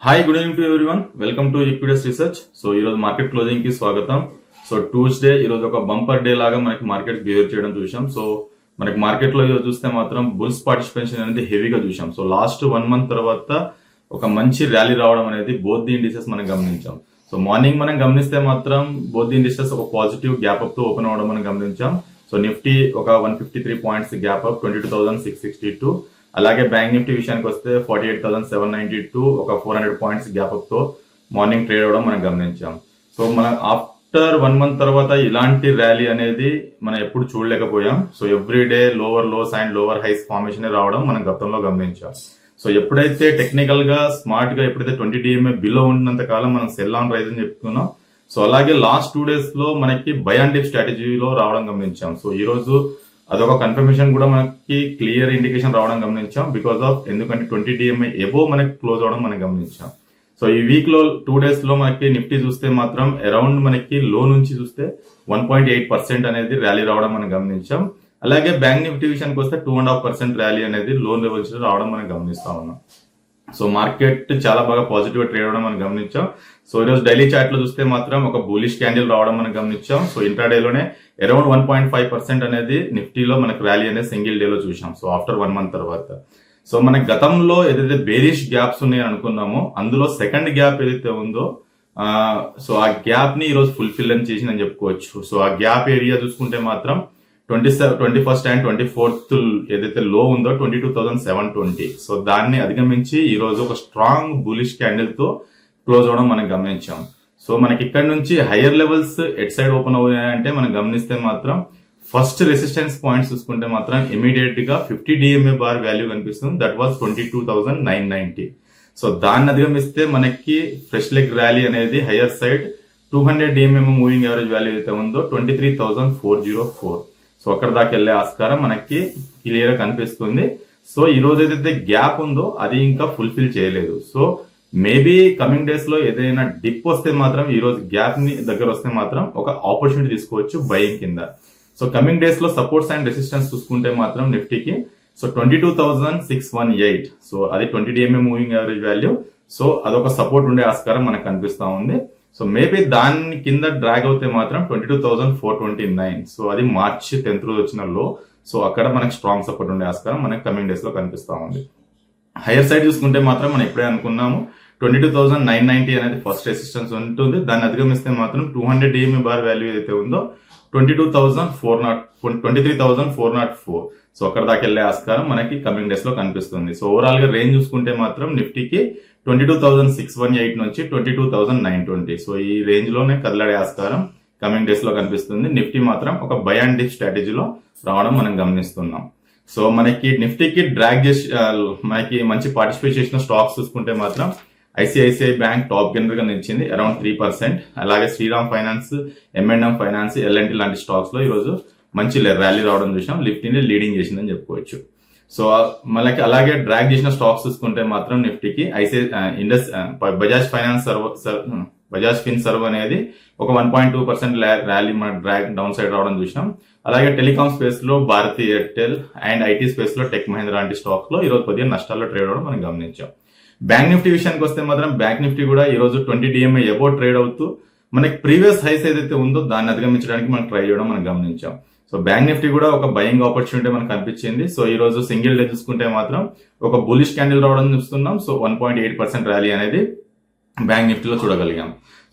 Hi, good evening to everyone. Welcome to equities research. So ఈ రోజు market closing కి స్వాగతం. సో ట్యూస్డే ఈ రోజు ఒక బంపర్ డే లాగా మనకి మార్కెట్ బిహేవ్ చేయడం చూసాం. సో మనకి మార్కెట్ లో ఈరోజు చూస్తే మాత్రం బుల్స్ పార్టిసిపేషన్ అనేది హెవీగా చూసాం. సో లాస్ట్ 1 మంత్ తర్వాత ఒక మంచి ర్యాలీ రావడం అనేది బోత్ ది ఇండిసెస్ మనం గమనించాం. సో మార్నింగ్ మనం గమనిస్తే మాత్రం బోత్ ది ఇండిసెస్ ఒక పాజిటివ్ గ్యాప్ అప్ తో ఓపెన్ అవడం మనం గమనించాం. సో నిఫ్టీ ఒక 153 పాయింట్స్ గ్యాప్ అప్ 22,662. అలాగే బ్యాంక్ నిఫ్టీ విషయానికి వస్తే 48,792 ఒక 400 పాయింట్స్ గ్యాప్ అప్ తో మార్నింగ్ ట్రేడ్ అవడం మనం గమనించాం. సో మనం ఆఫ్టర్ 1 మంత్ తర్వాత ఇలాంటి ర్యాలీ అనేది మనం ఎప్పుడు చూడలేకపోయాం. So every day lower lows and lower highs formation రావడం మనం గతంలో గమనించాం. సో ఎప్పుడైతే టెక్నికల్ గా స్మార్ట్ గా ఎప్పుడైతే 20 DMA బిలో ఉన్నంత కాలం మనం సెల్ ఆన్ రైజ్ అని చెప్పుకున్నాం. సో అలాగే లాస్ట్ 2 days లో మనకి బై అండ్ డిప్ స్ట్రాటజీలో రావడం గమనించాం. సో ఈ రోజు అదొక కన్ఫర్మేషన్ కూడా మనకి క్లియర్ ఇండికేషన్ రావడం గమనించాం. బికాస్ ఆఫ్ ఎందుకంటే 20 DMA ఎబో మనకి క్లోజ్ అవడం మనం గమనించాం. సో ఈ వీక్ లో 2 days లో మనకి నిఫ్టీ చూస్తే మాత్రం అరౌండ్ మనకి లో నుంచి చూస్తే 1.8% అనేది ర్యాలీ రావడం మనం గమనించాం. అలాగే బ్యాంక్ నిఫ్టీ విషయానికి వస్తే 2.5% ర్యాలీ అనేది లో లెవెల్స్ రావడం మనం గమనిస్తా ఉన్నాం. సో మార్కెట్ చాలా బాగా పాజిటివ్ గా ట్రేడ్ అవడం మనం గమనించాం. సో ఈరోజు డైలీ చార్ట్ లో చూస్తే మాత్రం ఒక బులిష్ క్యాండిల్ రావడం మనం గమనించాం. సో ఇంట్రాడే లోనే అరౌండ్ 1.5% అనేది నిఫ్టీలో మనకు ర్యాలీ అనేది సింగిల్ డే లో చూసాం. సో ఆఫ్టర్ 1 మంత్ తర్వాత సో మన గతంలో ఏదైతే బేరిష్ గ్యాప్స్ ఉన్నాయని అనుకున్నామో అందులో సెకండ్ గ్యాప్ ఏదైతే ఉందో సో ఆ గ్యాప్ ని ఈరోజు ఫుల్ఫిల్ అని చేసిందని చెప్పుకోవచ్చు. సో ఆ గ్యాప్ ఏరియా చూసుకుంటే మాత్రం 21st అండ్ 24th ఏదైతే లో ఉందో 22,720. సో దాన్ని అధిగమించి ఈ రోజు ఒక స్ట్రాంగ్ బులిష్ క్యాండిల్ తో క్లోజ్ అవడం మనం గమనించాం. సో మనకి ఇక్కడ నుంచి higher levels at side open అవుతాయంటే మనం గమనిస్తే మాత్రం ఫస్ట్ రెసిస్టెన్స్ పాయింట్స్ చూసుకుంటే మాత్రం ఇమీడియట్ గా 50 DMA బార్ వాల్యూ కనిపిస్తుంది. That was 22,990. సో దాన్ని అధిగమిస్తే మనకి ఫ్రెష్ లెగ్ ర్యాలీ అనేది hire side 200 DMA moving average value అయితే ఉందో 23,404. సో అక్కడ దాకా వెళ్లే ఆస్కారం మనకి క్లియర్ గా కనిపిస్తుంది. సో ఈ రోజు ఏదైతే గ్యాప్ ఉందో అది ఇంకా ఫుల్ఫిల్ చేయలేదు. సో మేబీ కమింగ్ డేస్ లో ఏదైనా డిప్ వస్తే మాత్రం ఈ రోజు గ్యాప్ ని దగ్గర వస్తే మాత్రం ఒక ఆపర్చునిటీ తీసుకోవచ్చు బయింగ్ కింద. సో కమింగ్ డేస్ లో సపోర్ట్స్ అండ్ రెసిస్టెన్స్ చూసుకుంటే మాత్రం నిఫ్టీకి సో 22,618. సో అది 20 DMA moving average value. So అదొక సపోర్ట్ ఉండే ఆస్కారం మనకు కనిపిస్తా ఉంది. సో మేబీ దాని కింద డ్రాగ్ అవుతే మాత్రం 22,429. సో అది మార్చ్ 10th రోజు వచ్చిన లో. సో అక్కడ మనకి స్ట్రాంగ్ సపోర్ట్ ఉండే ఆస్కారం మనకి కమింగ్ డేస్ లో కనిపిస్తా ఉంది. హైయర్ సైడ్ చూసుకుంటే మాత్రం మనం ఇప్పుడే అనుకున్నాము 22,990 అనేది ఫస్ట్ రెసిస్టెన్స్ ఉంటుంది. దాన్ని అధిగమిస్తే మాత్రం 200 DMA బార్ వాల్యూ ఏదైతే ఉందో 23,404. సో అక్కడ దాకా వెళ్లే ఆస్కారం మనకి కమింగ్ డేస్ లో కనిపిస్తుంది. సో ఓవరాల్ గా రేంజ్ చూసుకుంటే మాత్రం నిఫ్టీకి 22,618 నుంచి 22,920. సో ఈ రేంజ్ లోనే కదలాడే ఆస్కారం కమింగ్ డేస్ లో కనిపిస్తుంది. నిఫ్టీ మాత్రం ఒక బై అండ్ డిప్ స్ట్రాటజీలో రావడం మనం గమనిస్తున్నాం. సో మనకి నిఫ్టీకి డ్రాగ్ చేసి మనకి మంచి పార్టిసిపేట్ చేసిన స్టాక్స్ చూసుకుంటే మాత్రం ఐసిఐసిఐ బ్యాంక్ టాప్ గెయినర్ గా నిలిచింది అరౌండ్ 3%. అలాగే Sriram finance, M&M finance, L&T లాంటి స్టాక్స్ లో ఈ రోజు మంచి ర్యాలీ రావడం చూసాం. నిఫ్టీని లీడింగ్ చేసిందని చెప్పుకోవచ్చు. సో మనకి అలాగే డ్రాగ్ చేసిన స్టాక్స్ చూసుకుంటే మాత్రం నిఫ్టీకి బజాజ్ ఫిన్ సర్వ్ అనేది ఒక 1.2% ర్యాలీ మన డ్రాగ్ డౌన్ సైడ్ రావడం చూసాం. అలాగే టెలికాం స్పేస్ లో Bharti Airtel and IT space లో టెక్ మహీంద్రా లాంటి స్టాక్స్ లో ఈ రోజు కొద్దిగా నష్టాల్లో ట్రేడ్ అవడం మనం గమనించాం. బ్యాంక్ నిఫ్టీ విషయానికి వస్తే మాత్రం బ్యాంక్ నిఫ్టీ కూడా ఈ రోజు 20 DMA ఎబో ట్రేడ్ అవుతూ మనకి ప్రీవియస్ హైస్ ఏదైతే ఉందో దాన్ని అధిగమించడానికి మనం ట్రై చేయడం మనం గమనించాం. సో బ్యాంక్ నిఫ్టీ కూడా ఒక బయింగ్ ఆపర్చునిటీ మనకు కనిపించింది. సో ఈ రోజు సింగిల్ డే చూసుకుంటే మాత్రం ఒక బులిష్ క్యాండిల్ రావడం చూస్తున్నాం. సో 1.8% ర్యాలీ అనేది బ్యాంక్ నిఫ్టీలో చూడగలిగాం.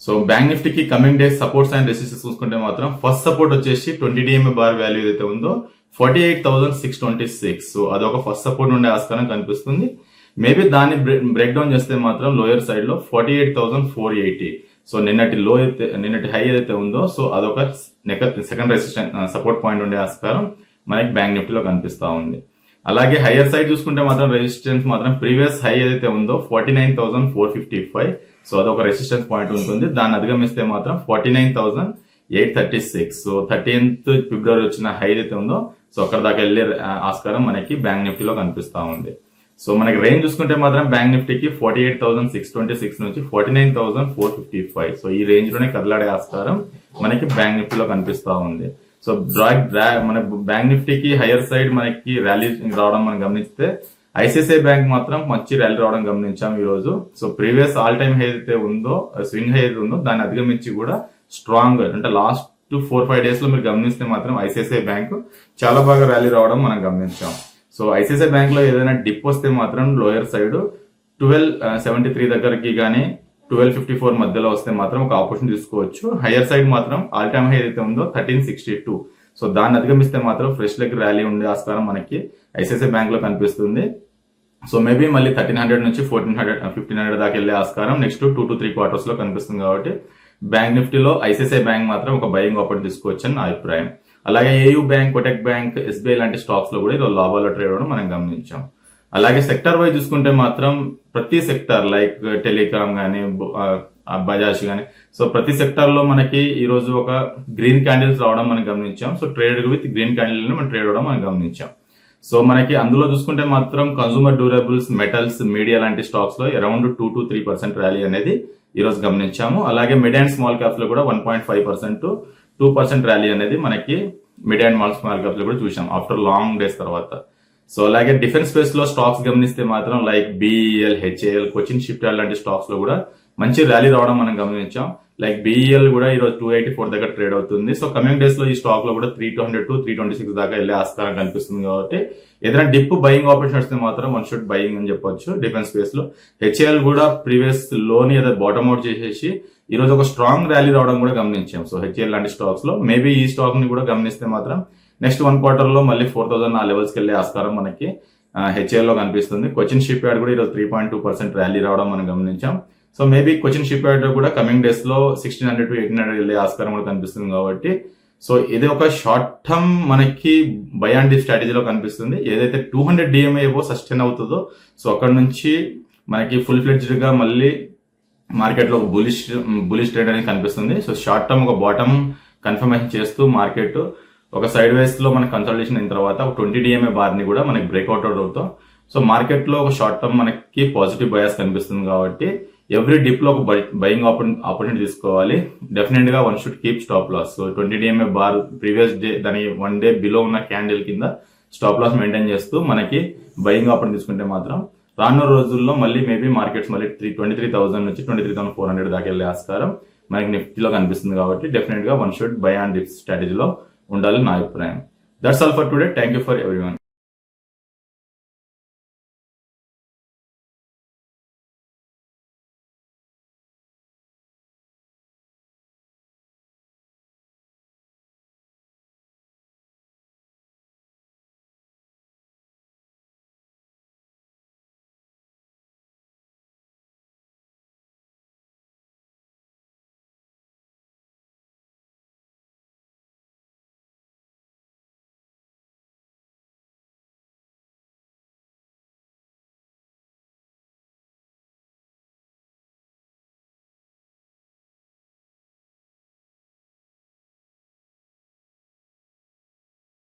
సో బ్యాంక్ నిఫ్టీకి coming days supports and resistance చూసుకుంటే మాత్రం ఫస్ట్ సపోర్ట్ వచ్చేసి 20 DMA బార్ వాల్యూ ఏదైతే ఉందో 48,626. సో అదొక ఫస్ట్ సపోర్ట్ ఉండే ఆస్కారం కనిపిస్తుంది. మేబీ దాన్ని బ్రేక్ డౌన్ చేస్తే మాత్రం లోయర్ సైడ్ లో 48,480. సో నిన్నటి హై ఏదైతే ఉందో సో అదొక సెకండ్ రెసిస్టెన్స్ సపోర్ట్ పాయింట్ ఉండే ఆస్కారం మనకి బ్యాంక్ నిఫ్టీలో కనిపిస్తా ఉంది. అలాగే హైయర్ సైడ్ చూసుకుంటే మాత్రం రెసిస్టెన్స్ మాత్రం ప్రీవియస్ హై ఏదైతే ఉందో 49,455. సో అదొక రెసిస్టెన్స్ పాయింట్ ఉంటుంది. దాన్ని అధిగమిస్తే మాత్రం 49,836. సో 13th ఫిబ్రవరి వచ్చిన హై ఏదైతే ఉందో సో అక్కడ దాకా వెళ్లే ఆస్కారం మనకి బ్యాంక్ నిఫ్టీలో కనిపిస్తా ఉంది. సో మనకి రేంజ్ చూసుకుంటే మాత్రం బ్యాంక్ నిఫ్టీకి 48,626 నుంచి 49,455. సో ఈ రేంజ్ లోనే కదలాడే ఆస్కారం మనకి బ్యాంక్ నిఫ్టీలో కనిపిస్తా ఉంది. సో మన బ్యాంక్ నిఫ్టీకి హైయర్ సైడ్ మనకి ర్యాలీ రావడం మనం గమనిస్తే ఐసిఐసిఐ బ్యాంక్ మాత్రం మంచి ర్యాలీ రావడం గమనించాం ఈ రోజు. So previous all time high అయితే ఉందో, స్వింగ్ హై అయితే ఉందో దాన్ని అధిగమించి కూడా స్ట్రాంగ్ అంటే లాస్ట్ 4-5 డేస్ లో మీరు గమనిస్తే మాత్రం ఐసిఐసిఐ బ్యాంక్ చాలా బాగా ర్యాలీ రావడం మనం గమనించాం. సో ఐసిఐసిఐ బ్యాంక్ లో ఏదైనా డిప్ వస్తే మాత్రం లోయర్ సైడ్ 1273 దగ్గరికి కానీ 1254 మధ్యలో వస్తే మాత్రం ఒక ఆపర్చునిటీ తీసుకోవచ్చు. హైయర్ సైడ్ మాత్రం ఆల్ టైమ్ హై ఏదైతే ఉందో 1362, సో దాన్ని అధిగమిస్తే మాత్రం ఫ్రెష్ లెగ్ ర్యాలీ ఉండే ఆస్కారం మనకి ఐసిఐసిఐ బ్యాంక్ లో కనిపిస్తుంది. సో మేబీ మళ్ళీ 1300 నుంచి 1500 దాకా వెళ్లే ఆస్కారం నెక్స్ట్ 2 to 3 క్వార్టర్స్ లో కనిపిస్తుంది. కాబట్టి బ్యాంక్ నిఫ్టీలో ఐసిఐసిఐ బ్యాంక్ మాత్రం ఒక బయింగ్ ఆపర్చునిటీ తీసుకోవచ్చు అని నా అభిప్రాయం. అలాగే AU bank, Kotak bank, SBI లాంటి స్టాక్స్ లో కూడా ఈరోజు లాభాల్లో ట్రేడ్ అవ్వడం మనం గమనించాం. అలాగే సెక్టర్ వైజ్ చూసుకుంటే మాత్రం ప్రతి సెక్టర్ లైక్ టెలికామ్ గానీ, బజాజ్ గానీ, సో ప్రతి సెక్టర్ లో మనకి ఈ రోజు ఒక గ్రీన్ క్యాండిల్స్ రావడం మనం గమనించాం. So trade with green candle మనం ట్రేడ్ అవ్వడం మనం గమనించాం. సో మనకి అందులో చూసుకుంటే మాత్రం కన్సూమర్ డ్యూరబుల్స్, మెటల్స్, మీడియా లాంటి స్టాక్స్ లో అరౌండ్ 2 to 3% ర్యాలీ అనేది ఈ రోజు గమనించాము. అలాగే మిడ్ అండ్ స్మాల్ క్యాప్స్ లో కూడా 1.5% to 2% ర్యాలీ అనేది మనకి మిడ్ అండ్ స్మాల్ క్యాప్స్ లో కూడా చూసాం ఆఫ్టర్ లాంగ్ డేస్ తర్వాత. సో అలాగే డిఫెన్స్ స్పేస్ లో స్టాక్స్ గమనిస్తే మాత్రం like BEL, HAL, Cochin ship yard లాంటి స్టాక్స్ లో కూడా మంచి ర్యాలీ రావడం మనం గమనించాం. లైక్ బిఈఎల్ కూడా ఈరోజు 284 దగ్గర ట్రేడ్ అవుతుంది. సో కమింగ్ డేస్ లో ఈ స్టాక్ లో కూడా 300 to 326 దాకా వెళ్లే ఆస్కారం కనిపిస్తుంది. కాబట్టి ఏదైనా డిప్ బయింగ్ ఆపర్చునిటీ వస్తే మాత్రం వన్ షుడ్ బయింగ్ అని చెప్పొచ్చు డిఫెన్స్ స్పేస్ లో. హెచ్ఏఎల్ కూడా ప్రీవియస్ లోని ఏదో బాటమ్ అవుట్ చేసేసి ఈ రోజు ఒక స్ట్రాంగ్ ర్యాలీ రావడం కూడా గమనించాం. సో హెచ్ఏఎల్ లాంటి స్టాక్స్ లో మేబీ ఈ స్టాక్ ని కూడా గమనిస్తే మాత్రం నెక్స్ట్ 1 క్వార్టర్ లో మళ్ళీ 4000 ఆ లెవెల్స్ కి వెళ్లే ఆస్కారం మనకి హెచ్ఏఎల్ లో కనిపిస్తుంది. కొచ్చిన్ షిప్ యార్డ్ కూడా ఈరోజు 3.2% ర్యాలీ రావడం మనం గమనించాం. So maybe Cochin ship yard కూడా కమింగ్ డేస్ లో 1600 to 1800 వెళ్లే ఆస్కారం కూడా కనిపిస్తుంది. కాబట్టి సో ఇది ఒక షార్ట్ టర్మ్ మనకి బై అండ్ డిప్ స్ట్రాటజీలో కనిపిస్తుంది. ఏదైతే 200 DMA సస్టైన్ అవుతుందో సో అక్కడ నుంచి మనకి ఫుల్ ఫ్లెడ్జ్డ్ గా మళ్ళీ మార్కెట్ లో బులిష్ ట్రెండ్ అనేది కనిపిస్తుంది. సో షార్ట్ టర్మ్ ఒక బాటమ్ కన్ఫర్మేషన్ చేస్తూ మార్కెట్ ఒక సైడ్ వేస్ లో మనకి కన్సల్టేషన్ అయిన తర్వాత ఒక 20 DMA బార్ ని కూడా మనకి బ్రేక్అవుట్ అవుతాం. సో మార్కెట్ లో ఒక షార్ట్ టర్మ్ మనకి పాజిటివ్ బయాస్ కనిపిస్తుంది. కాబట్టి ఎవ్రీ డిప్ లో ఒక బయింగ్ ఆపర్చునిటీ తీసుకోవాలి. డెఫినెట్ గా one should keep stop loss. So 20 DMA బార్ ప్రీవియస్ డే దాని 1 day బిలో ఉన్న క్యాండిల్ కింద స్టాప్ లాస్ మెయింటైన్ చేస్తూ మనకి బయింగ్ ఆపర్చునిటీ తీసుకుంటే మాత్రం రానున్న రోజుల్లో మళ్ళీ మేబీ మార్కెట్స్ మళ్ళీ 23,000 నుంచి 23,400 దాకా వెళ్లే ఆస్కారం మనకి నిఫ్టీలో కనిపిస్తుంది. కాబట్టి డెఫినెట్ గా one should buy and dip స్ట్రాటజీలో ఉండాలి నా అభిప్రాయం. That's all for today. Thank you for everyone.